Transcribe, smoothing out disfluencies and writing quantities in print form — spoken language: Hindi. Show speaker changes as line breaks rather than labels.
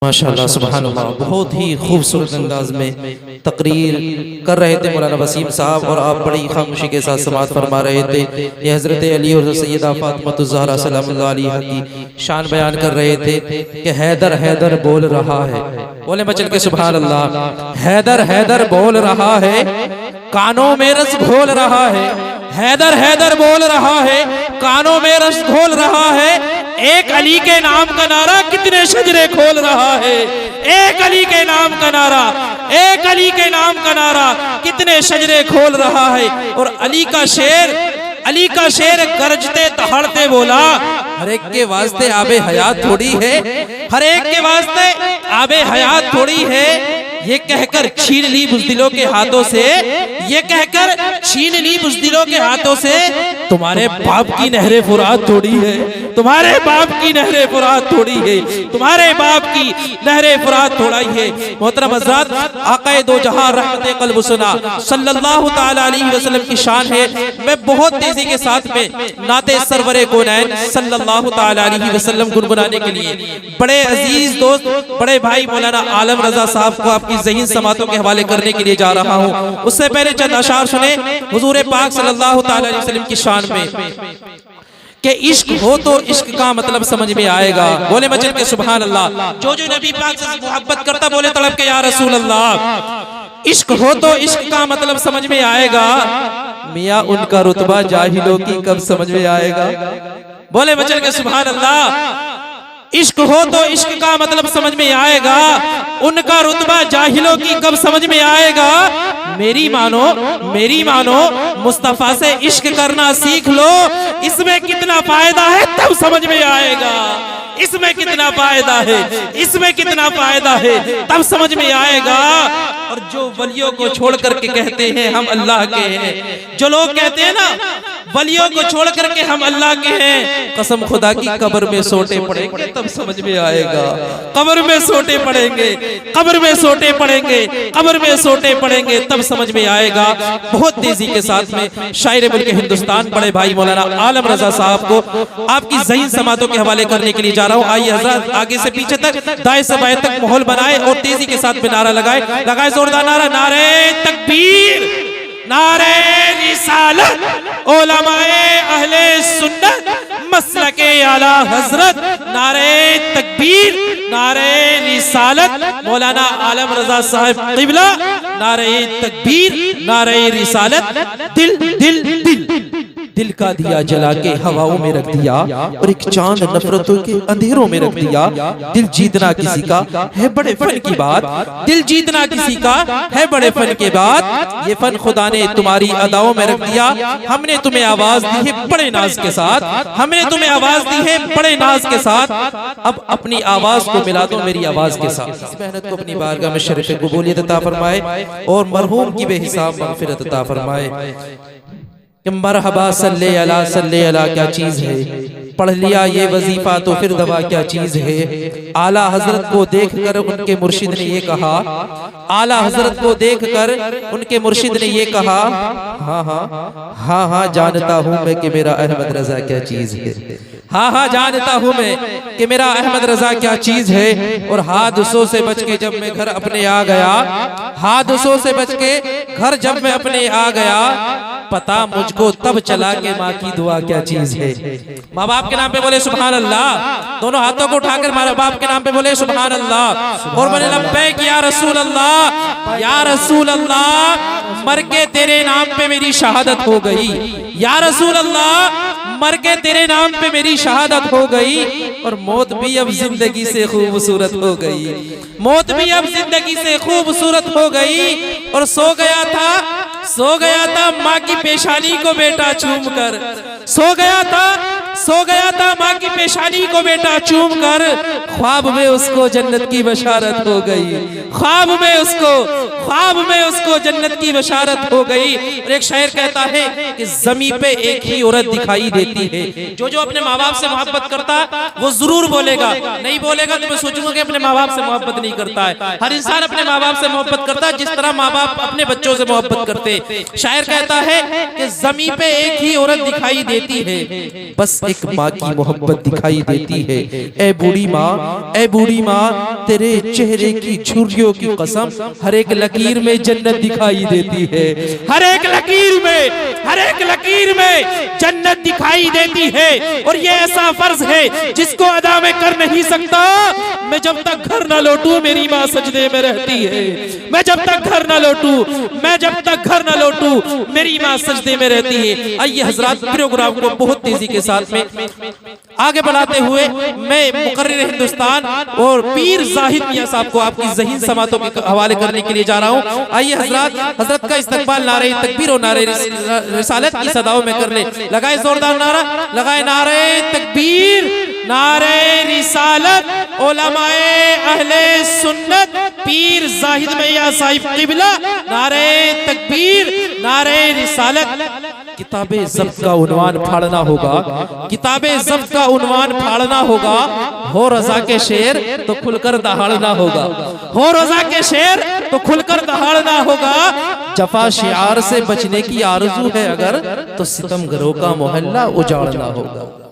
माशाअल्लाह सुभानअल्लाह, बहुत ही खूबसूरत अंदाज में तकरीर कर रहे थे मौलाना वसीम साहब, और आप बड़ी खामोशी के साथ समाअत फरमा रहे थे। ये हज़रत अली और सैयदा फातिमा ज़हरा सलामुल्लाह अलैहा की शान बयान कर रहे थे कि हैदर हैदर बोल रहा है। बोले मचल के सुभान अल्लाह। हैदर हैदर बोल रहा है, कानों में रस घोल रहा है। हैदर हैदर बोल रहा है, कानों में रस घोल रहा है। एक अली के नाम का नारा कितने शजरे खोल रहा है। एक अली के नाम का नारा, एक अली के नाम का नारा कितने शजरे खोल रहा है। और अली का शेर गरजते दहाड़ते बोला, हर एक के वास्ते आबे हयात थोड़ी है, हर एक के वास्ते आबे हयात थोड़ी है। ये कहकर छीन ली बुज़दिलों के हाथों से, ये कहकर छीन ली बुज़दिलों के हाथों से। तुम्हारे बाप की नहरे फुरात थोड़ी है, तुम्हारे बाप की नहरे फुरात थोड़ी है, तुम्हारे बाप की नहरे फुरात थोड़ा ही है। मोहतरम हज़रात, आक़ाए दो जहां रहमते क़ल्ब सुना सल्लल्लाहु ताला अलैहि वसल्लम की शान है। मैं बहुत तेजी के साथ में नाते सरवरे कौनैन सल्लल्लाहु ताला अलैहि वसल्लम गुनगुनाने के लिए बड़े अजीज दोस्त, बड़े भाई मौलाना आलम रजा साहब को आपकी ज़हीन समातों के हवाले करने के लिए जा रहा हूँ। उससे पहले चंद अशार सुने हुजूर पाक सल्लल्लाहु ताला अलैहि वसल्लम की शान में कि इश्क हो तो इश्क का मतलब समझ में आएगा। बोले मचल के सुभान अल्लाह। जो जो नबी पाक से मोहब्बत करता बोले तड़प के या रसूल अल्लाह। इश्क हो तो इश्क का मतलब समझ में आएगा, मियाँ उनका रुतबा जाहिलों की कब समझ में आएगा। बोले मचल के सुभान अल्लाह। इश्क हो तो इश्क का मतलब समझ में आएगा, उनका रुतबा जाहिलों की कब समझ में आएगा। मेरी मानो मुस्तफा से इश्क करना सीख लो, इसमें कितना फायदा है तब समझ में आएगा। इसमें कितना फायदा है, इसमें कितना फायदा है तब समझ में आएगा। और जो वलियों को छोड़ करके कहते हैं हम अल्लाह के हैं, जो लोग कहते हैं ना वलियों को छोड़ करके हम अल्लाह के हैं, कसम खुदा की कब्र में सोटे पड़ेंगे तब समझ में आएगा। कब्र में सोटे पड़ेंगे, कब्र में सोटे पड़ेंगे, कब्र में सोटे पड़ेंगे तब समझ में आएगा। बहुत तेजी के साथ में शायर मुल्क हिंदुस्तान बड़े भाई मौलाना आलम रजा साहब को आपकी ज़हीन समातों के हवाले करने के लिए जा रहा हूँ। आइए हज़रत आगे से पीछे तक, दाएं से बाएं तक माहौल बनाए और तेजी के साथ में नारा लगाए जोरदार नारा, नारे तकबीर, नारे रिसालत, उलमाए अहले सुन्नत, मसलके आला हजरत। नारे तकबीर, नारे रिसालत, मौलाना आलम रजा साहब क़िबला। नारे तकबीर, नारे रिसालत। दिल दिल दिल दिल का दिया जला के हवाओं में रख दिया, और एक चांद नफरतों के अंधेरों में रख दिया। दिल जीतना किसी का है बड़े फन की बात, दिल जीतना किसी का है बड़े फन के बाद। ये फन खुदा ने तुम्हारी अदाओं में रख दिया। हमने तुम्हें आवाज दी है बड़े नाज के साथ, हमने तुम्हें आवाज दी है बड़े नाज के साथ। अब अपनी आवाज को मिला दो मेरी आवाज के साथ। इस मेहनत को अपनी बारगाह में शरीफ कबूलियत अता फरमाए और मरहूम की बेहिसाब मग़फ़िरत अता फरमाए। मरहबा सल्ले अला क्या चीज है, पढ़ लिया ये वजीफा तो फिर दवा क्या चीज है। आला हजरत को देखकर उनके मुर्शिद ने ये कहा, आला हजरत को देखकर उनके मुर्शिद ने ये कहा, हाँ जानता हूँ मैं कि मेरा अहमद रजा क्या चीज है। हाँ जानता हूँ मैं कि मेरा अहमद रजा क्या चीज है। और हादसों से बच के जब मैं घर अपने आ गया, हादसों से बच के घर जब मैं अपने आ गया, पता मुझको तब चला के माँ की दुआ क्या चीज है। माँ बाप के नाम पे बोले सुभान अल्लाह। दोनों हाथों को उठाकर माँ बाप के नाम पे बोले सुभान अल्लाह और बोले लब्बैक या रसूल अल्लाह, या रसूल अल्लाह। मर के तेरे नाम पे मेरी शहादत हो गई, या रसूल अल्लाह। मर के तेरे नाम पे मेरी शहादत हो गई, और मौत भी अब जिंदगी से खूबसूरत हो गई, मौत भी अब जिंदगी से खूबसूरत हो गई। और सो गया था माँ की पेशानी को बेटा चूम कर, सो गया था माँ की पेशानी को बेटा चूम कर। ख्वाब में उसको जन्नत की बशारत हो गई, ख्वाब में उसको जन्नत की बशारत हो गई। और एक शायर कहता है कि ज़मीं पे एक ही औरत दिखाई देती है। जो जो अपने माँ बाप से मोहब्बत करता वो जरूर बोलेगा, नहीं बोलेगा तो मैं सोचूंगा कि अपने माँ बाप से मोहब्बत नहीं करता है। हर इंसान अपने माँ बाप से मोहब्बत करता है जिस तरह माँ बाप अपने बच्चों से मोहब्बत करते। शायर कहता है कि ज़मीं पे एक ही औरत दिखाई देती है, बस एक माँ की मोहब्बत दिखाई देती है। ए बूढ़ी माँ, ए बूढ़ी माँ, तेरे चेहरे की झुर्रियों की कसम, हर एक लकीर में जन्नत दिखाई देती है। हर एक लकीर में, हर एक लकीर में जन्नत दिखाई देती है। और ये ऐसा फर्ज है जिसको अदा में कर नहीं सकता। मैं जब तक घर न लौटूं मेरी माँ सजदे में रहती है। मैं जब तक घर न लौटूं, मैं जब तक घर न लौटूं मेरी माँ सजदे में रहती है। आइए हजरात, प्रोग्राम को बहुत तेजी के साथ में आगे बढ़ाते हुए मैं मुकर्रिर हिंदुस्तान और पीर जाहिद मियां साहब को आपकी ज़हीन समातों के हवाले करने के लिए जा रहा हूँ। आइए हजरत, हजरत का इस्तकबाल नारे तकबीर और नारे रिसालत की सदाओं में करने लगाए जोरदार नारा, लगाए नारे तकबीर, नारे रिसालत, उलमाए अहले सुन्नत, पीर जाहिद मियां साहिब क़िबला, नारे तकबीर, नारे रिसालत। किताबे ज़ब्त का उन्वान फाड़ना होगा, किताबे ज़ब्त का उन्वान फाड़ना होगा। हो रज़ा के शेर तो खुलकर दहाड़ना होगा, हो रज़ा के शेर तो खुलकर दहाड़ना होगा। जफा शिआर से बचने की आरज़ू है अगर, तो सितमगरों का मोहल्ला उजाड़ना होगा।